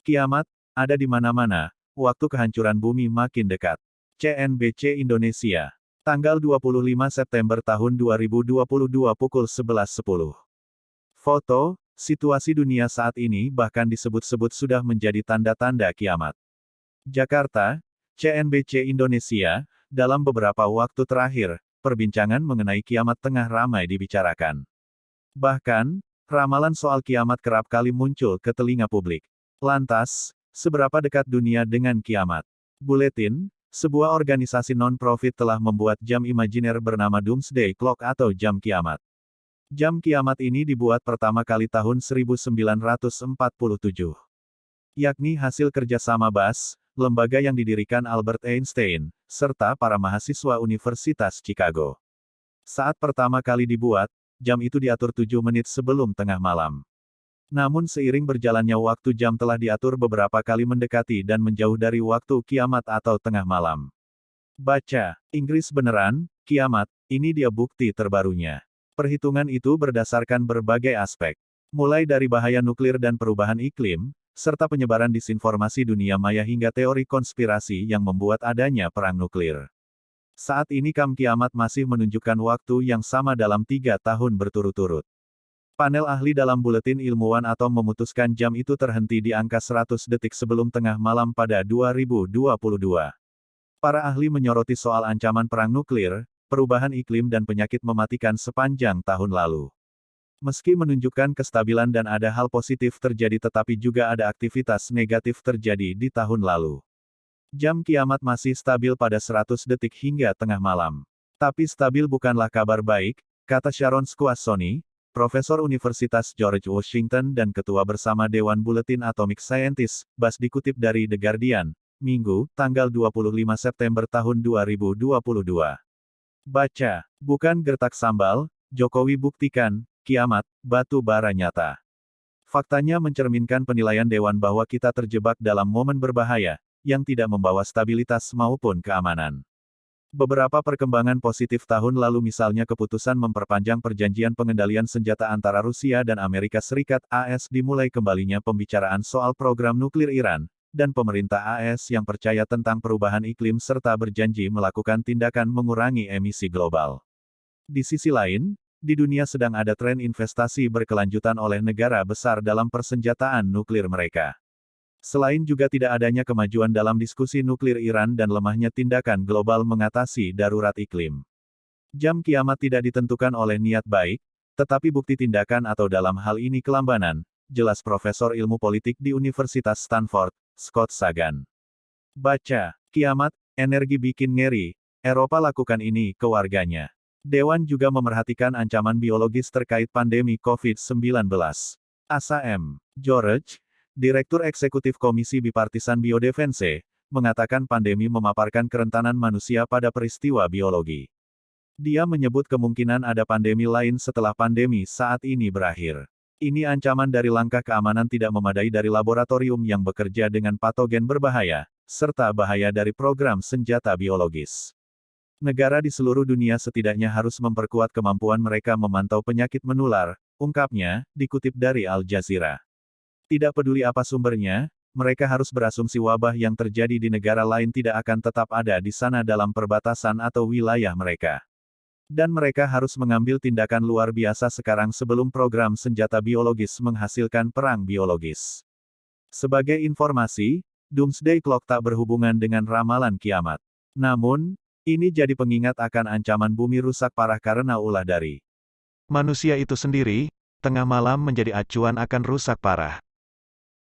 Kiamat, ada di mana-mana, waktu kehancuran bumi makin dekat. CNBC Indonesia. Tanggal 25 September tahun 2022 pukul 11.10. Foto, situasi dunia saat ini bahkan disebut-sebut sudah menjadi tanda-tanda kiamat. Jakarta, CNBC Indonesia, dalam beberapa waktu terakhir, perbincangan mengenai kiamat tengah ramai dibicarakan. Bahkan, ramalan soal kiamat kerap kali muncul ke telinga publik. Lantas, seberapa dekat dunia dengan kiamat? Buletin, sebuah organisasi non-profit telah membuat jam imajiner bernama Doomsday Clock atau jam kiamat. Jam kiamat ini dibuat pertama kali tahun 1947. Yakni hasil kerjasama BAS, lembaga yang didirikan Albert Einstein, serta para mahasiswa Universitas Chicago. Saat pertama kali dibuat, jam itu diatur 7 menit sebelum tengah malam. Namun seiring berjalannya waktu jam telah diatur beberapa kali mendekati dan menjauh dari waktu kiamat atau tengah malam. Baca, Inggris beneran, kiamat, ini dia bukti terbarunya. Perhitungan itu berdasarkan berbagai aspek. Mulai dari bahaya nuklir dan perubahan iklim, serta penyebaran disinformasi dunia maya hingga teori konspirasi yang membuat adanya perang nuklir. Saat ini kiamat masih menunjukkan waktu yang sama dalam 3 tahun berturut-turut. Panel ahli dalam buletin ilmuwan atom memutuskan jam itu terhenti di angka 100 detik sebelum tengah malam pada 2022. Para ahli menyoroti soal ancaman perang nuklir, perubahan iklim dan penyakit mematikan sepanjang tahun lalu. Meski menunjukkan kestabilan dan ada hal positif terjadi tetapi juga ada aktivitas negatif terjadi di tahun lalu. Jam kiamat masih stabil pada 100 detik hingga tengah malam. Tapi stabil bukanlah kabar baik, kata Sharon Squassoni, Profesor Universitas George Washington dan Ketua Bersama Dewan Buletin Atomic Scientists, BAS dikutip dari The Guardian, Minggu, tanggal 25 September tahun 2022. Baca, bukan gertak sambal, Jokowi buktikan, kiamat, batu bara nyata. Faktanya mencerminkan penilaian Dewan bahwa kita terjebak dalam momen berbahaya, yang tidak membawa stabilitas maupun keamanan. Beberapa perkembangan positif tahun lalu misalnya keputusan memperpanjang perjanjian pengendalian senjata antara Rusia dan Amerika Serikat (AS) dimulai kembalinya pembicaraan soal program nuklir Iran, dan pemerintah AS yang percaya tentang perubahan iklim serta berjanji melakukan tindakan mengurangi emisi global. Di sisi lain, di dunia sedang ada tren investasi berkelanjutan oleh negara besar dalam persenjataan nuklir mereka. Selain juga tidak adanya kemajuan dalam diskusi nuklir Iran dan lemahnya tindakan global mengatasi darurat iklim. Jam kiamat tidak ditentukan oleh niat baik, tetapi bukti tindakan atau dalam hal ini kelambanan, jelas Profesor Ilmu Politik di Universitas Stanford, Scott Sagan. Baca, kiamat, energi bikin ngeri, Eropa lakukan ini ke warganya. Dewan juga memerhatikan ancaman biologis terkait pandemi COVID-19. Asa M. George, Direktur Eksekutif Komisi Bipartisan Biodefense, mengatakan pandemi memaparkan kerentanan manusia pada peristiwa biologi. Dia menyebut kemungkinan ada pandemi lain setelah pandemi saat ini berakhir. Ini ancaman dari langkah keamanan tidak memadai dari laboratorium yang bekerja dengan patogen berbahaya, serta bahaya dari program senjata biologis. Negara di seluruh dunia setidaknya harus memperkuat kemampuan mereka memantau penyakit menular, ungkapnya, dikutip dari Al Jazeera. Tidak peduli apa sumbernya, mereka harus berasumsi wabah yang terjadi di negara lain tidak akan tetap ada di sana dalam perbatasan atau wilayah mereka. Dan mereka harus mengambil tindakan luar biasa sekarang sebelum program senjata biologis menghasilkan perang biologis. Sebagai informasi, Doomsday Clock tak berhubungan dengan ramalan kiamat. Namun, ini jadi pengingat akan ancaman bumi rusak parah karena ulah dari manusia itu sendiri. Tengah malam menjadi acuan akan rusak parah.